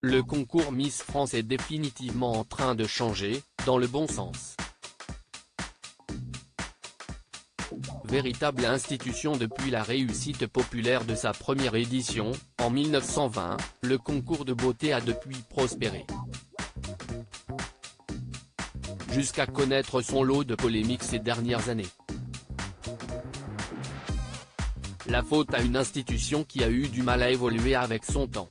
Le concours Miss France est définitivement en train de changer, dans le bon sens. Véritable institution depuis la réussite populaire de sa première édition, en 1920, le concours de beauté a depuis prospéré. Jusqu'à connaître son lot de polémiques ces dernières années. La faute à une institution qui a eu du mal à évoluer avec son temps.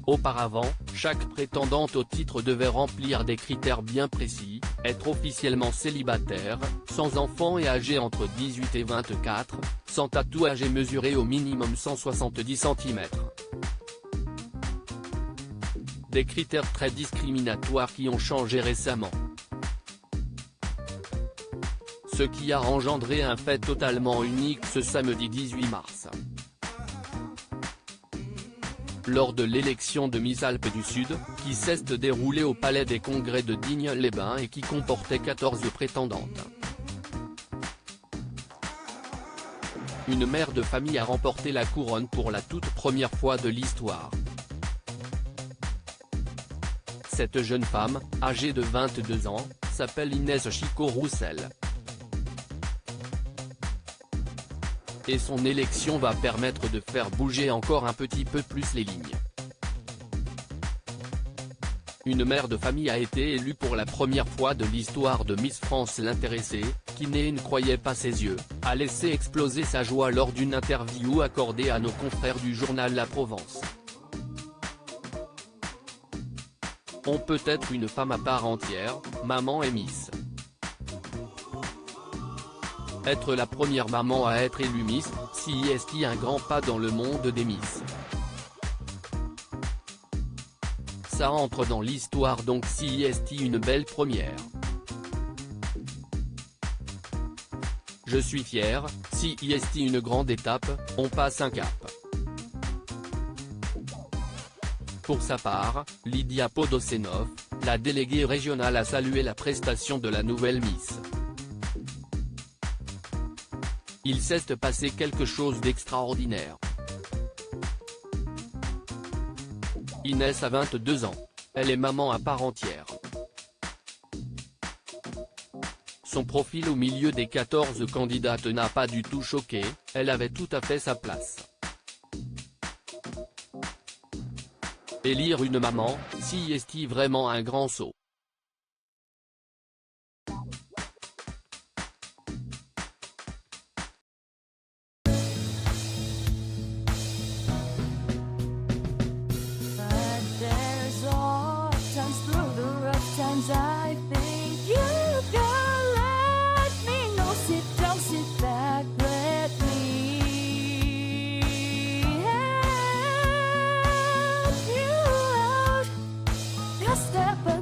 Auparavant, chaque prétendante au titre devait remplir des critères bien précis, être officiellement célibataire, sans enfant et âgée entre 18 et 24, sans tatouage et mesurer au minimum 170 cm. Des critères très discriminatoires qui ont changé récemment. Ce qui a engendré un fait totalement unique ce samedi 18 mars. Lors de l'élection de Miss Alpes du Sud, qui cesse de dérouler au Palais des Congrès de Digne-les-Bains et qui comportait 14 prétendantes. Une mère de famille a remporté la couronne pour la toute première fois de l'histoire. Cette jeune femme, âgée de 22 ans, s'appelle Inès Chicot-Roussel. Et son élection va permettre de faire bouger encore un petit peu plus les lignes. Une mère de famille a été élue pour la première fois de l'histoire de Miss France. L'intéressée, qui ne croyait pas ses yeux, a laissé exploser sa joie lors d'une interview accordée à nos confrères du journal La Provence. On peut être une femme à part entière, maman et Miss. Être la première maman à être élue Miss, c'est un grand pas dans le monde des Miss. Ça entre dans l'histoire donc c'est une belle première. Je suis fier, c'est une grande étape, on passe un cap. Pour sa part, Lydia Podossenov, la déléguée régionale a salué la prestation de la nouvelle Miss. Il s'est passé quelque chose d'extraordinaire. Inès a 22 ans. Elle est maman à part entière. Son profil au milieu des 14 candidates n'a pas du tout choqué, elle avait tout à fait sa place. Élire une maman, c'est vraiment un grand saut. I think you can let me know. Sit down, sit back, let me help you out. Just step